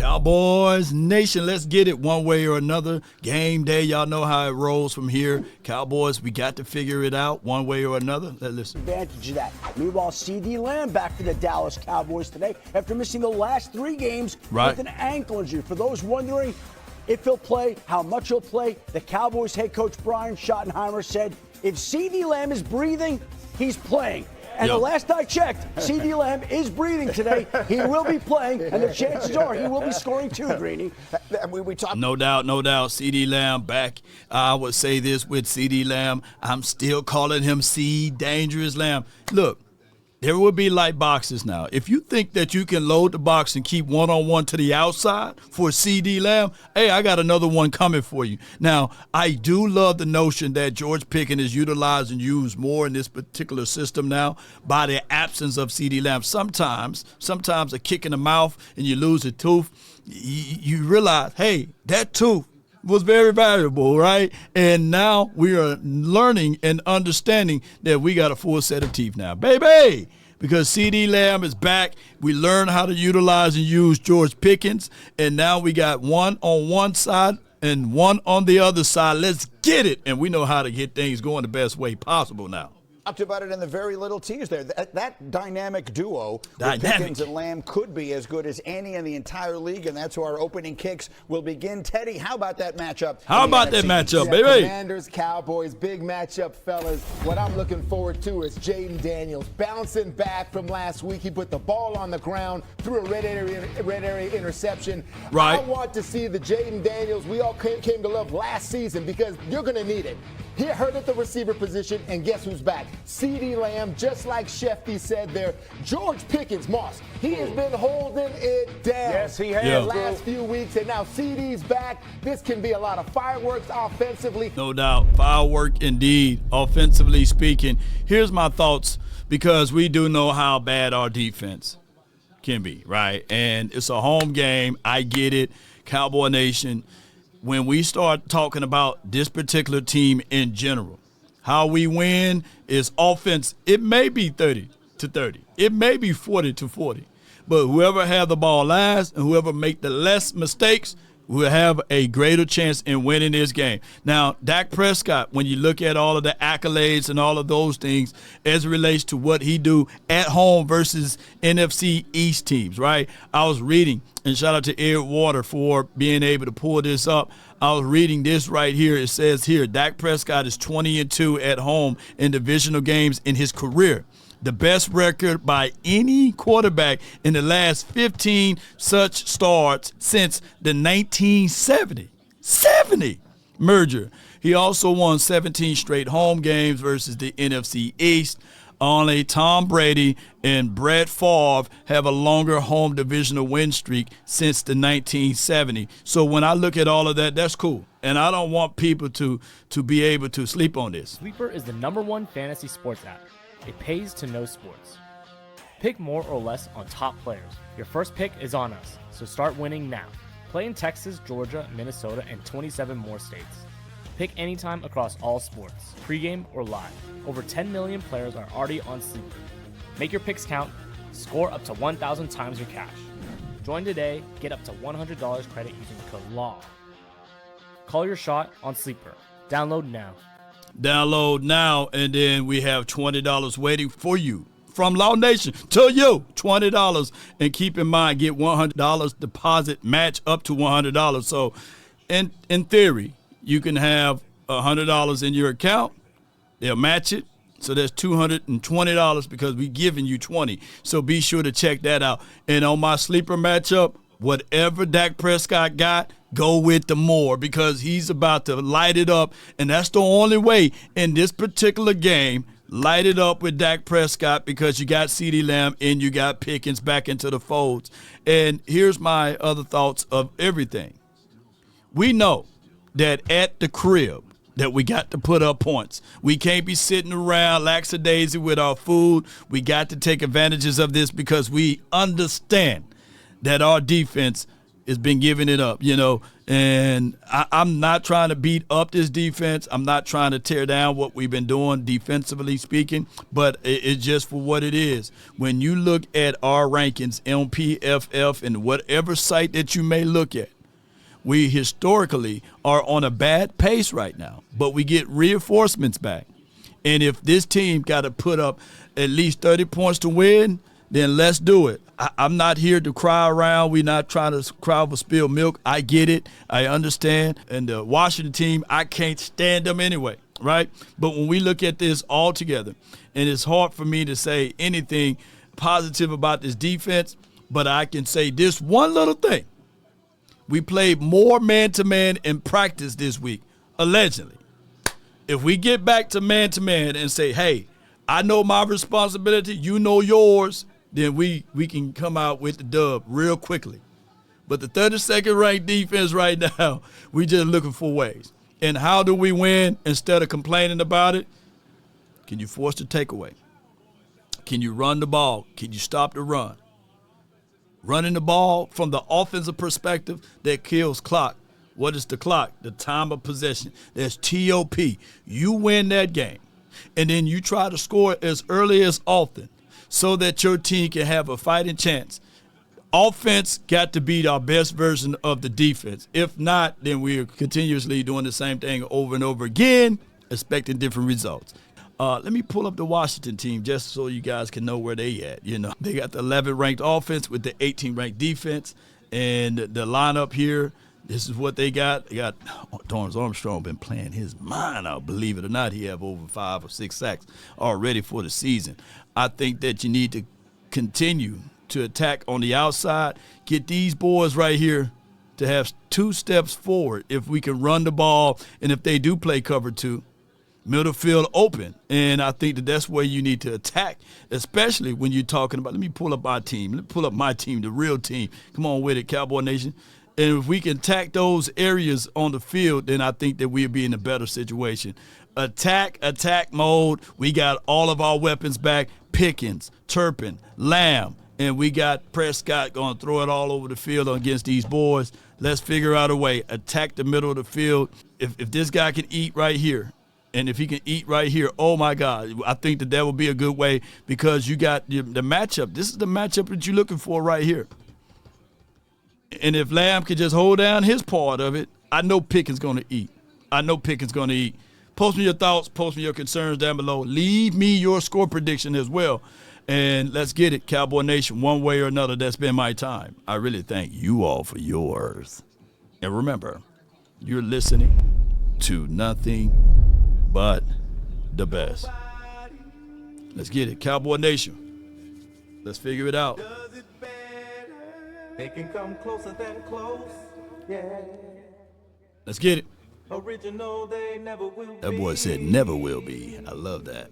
Cowboys Nation, let's get it one way or another. Game day, y'all know how it rolls from here. Cowboys, we got to figure it out one way or another. Let's listen. Advantage of that. Meanwhile, CeeDee Lamb back to the Dallas Cowboys today after missing the last 3 games with an ankle injury. For those wondering if he'll play, how much he'll play, the Cowboys head coach Brian Schottenheimer said if CeeDee Lamb is breathing, he's playing. And the last I checked, CeeDee Lamb is breathing today. He will be playing, and the chances are he will be scoring too, Greeny. No doubt. CeeDee Lamb back. I would say this with CeeDee Lamb. I'm still calling him C Dangerous Lamb. Look, there will be light boxes now. If you think that you can load the box and keep one-on-one to the outside for CeeDee Lamb, hey, I got another one coming for you. Now, I do love the notion that George Pickens is utilized and used more in this particular system now by the absence of CeeDee Lamb. Sometimes a kick in the mouth and you lose a tooth, you realize, hey, that tooth was very valuable, right? And now we are learning and understanding that we got a full set of teeth now, baby, because CeeDee Lamb is back. We learned how to utilize and use George Pickens, and now we got one on one side and one on the other side. Let's get it, and we know how to get things going the best way possible now. Talked about it in the very little tease there. That dynamic duo with Pickens and Lamb could be as good as any in the entire league, and that's where our opening kicks will begin. Teddy, how about that matchup? Baby? Commanders, Cowboys, big matchup, fellas. What I'm looking forward to is Jaden Daniels bouncing back from last week. He put the ball on the ground, threw a red area interception. Right. I want to see the Jaden Daniels we all came to love last season because you're going to need it. He hurt at the receiver position, and guess who's back? CeeDee Lamb, just like Shefty said there. George Pickens, Moss, he has been holding it down. Yes, he has. The last few weeks, and now CeeDee's back. This can be a lot of fireworks offensively. No doubt, firework indeed, offensively speaking. Here's my thoughts, because we do know how bad our defense can be, right? And it's a home game. I get it, Cowboy Nation. When we start talking about this particular team in general, how we win is offense. It may be 30-30. It may be 40-40. But whoever has the ball last and whoever make the less mistakes will have a greater chance in winning this game. Now, Dak Prescott, when you look at all of the accolades and all of those things as it relates to what he do at home versus NFC East teams, right? I was reading, and shout out to Ed Water for being able to pull this up. I was reading this right here. It says here, Dak Prescott is 20-2 at home in divisional games in his career. The best record by any quarterback in the last 15 such starts since the 1970 merger. He also won 17 straight home games versus the NFC East. Only Tom Brady and Brett Favre have a longer home divisional win streak since the 1970s. So when I look at all of that, that's cool. And I don't want people to be able to sleep on this. Sleeper is the #1 fantasy sports app. It pays to know sports. Pick more or less on top players. Your first pick is on us, so start winning now. Play in Texas, Georgia, Minnesota, and 27 more states. Pick anytime across all sports, pregame or live. Over 10 million players are already on Sleeper. Make your picks count. Score up to 1,000 times your cash. Join today. Get up to $100 credit using code LAW. Call your shot on Sleeper. Download now. Download now, and then we have $20 waiting for you from Law Nation to you. $20, and keep in mind, get $100 deposit match up to $100. So, in theory, you can have $100 in your account. They'll match it. So that's $220 because we're giving you 20. So be sure to check that out. And on my sleeper matchup, whatever Dak Prescott got, go with the more, because he's about to light it up. And that's the only way in this particular game. Light it up with Dak Prescott, because you got CeeDee Lamb and you got Pickens back into the folds. And here's my other thoughts of everything. We know that at the crib, that we got to put up points. We can't be sitting around lackadaisy with our food. We got to take advantages of this, because we understand that our defense has been giving it up, and I'm not trying to beat up this defense. I'm not trying to tear down what we've been doing defensively speaking, but it's just for what it is. When you look at our rankings, MPFF, and whatever site that you may look at, we historically are on a bad pace right now, but we get reinforcements back. And if this team got to put up at least 30 points to win, then let's do it. I'm not here to cry around. We're not trying to cry over spilled milk. I get it. I understand. And the Washington team, I can't stand them anyway, right? But when we look at this all together, and it's hard for me to say anything positive about this defense, but I can say this one little thing. We played more man-to-man in practice this week, allegedly. If we get back to man-to-man and say, hey, I know my responsibility, you know yours, then we can come out with the dub real quickly. But the 32nd ranked defense right now, we just looking for ways. And how do we win instead of complaining about it? Can you force the takeaway? Can you run the ball? Can you stop the run? Running the ball from the offensive perspective, that kills clock. What is the clock? The time of possession. There's TOP. You win that game. And then you try to score as early as often so that your team can have a fighting chance. Offense got to beat our best version of the defense. If not, then we're continuously doing the same thing over and over again, expecting different results. Let me pull up the Washington team just so you guys can know where they at. They got the 11th ranked offense with the 18th ranked defense, and the lineup here, this is what they got. They got Dorrance Armstrong been playing his mind out. Believe it or not, he have over 5 or 6 sacks already for the season. I think that you need to continue to attack on the outside, get these boys right here to have 2 steps forward if we can run the ball, and if they do play cover 2, middle field open. And I think that that's where you need to attack, especially when you're talking about, let me pull up our team. Let me pull up my team, the real team. Come on with it, Cowboy Nation. And if we can attack those areas on the field, then I think that we'll be in a better situation. Attack mode. We got all of our weapons back. Pickens, Turpin, Lamb, and we got Prescott going to throw it all over the field against these boys. Let's figure out a way. Attack the middle of the field. If this guy can eat right here, and if he can eat right here, oh, my God, I think that would be a good way because you got the matchup. This is the matchup that you're looking for right here. And if Lamb can just hold down his part of it, I know Pickens going to eat. Post me your thoughts. Post me your concerns down below. Leave me your score prediction as well. And let's get it, Cowboy Nation, one way or another. That's been my time. I really thank you all for yours. And remember, you're listening to nothing but the best. Let's get it, Cowboy Nation. Let's figure it out. They can come closer than close, yeah. Let's get it. Original, they never will be. That boy said never will be. I love that.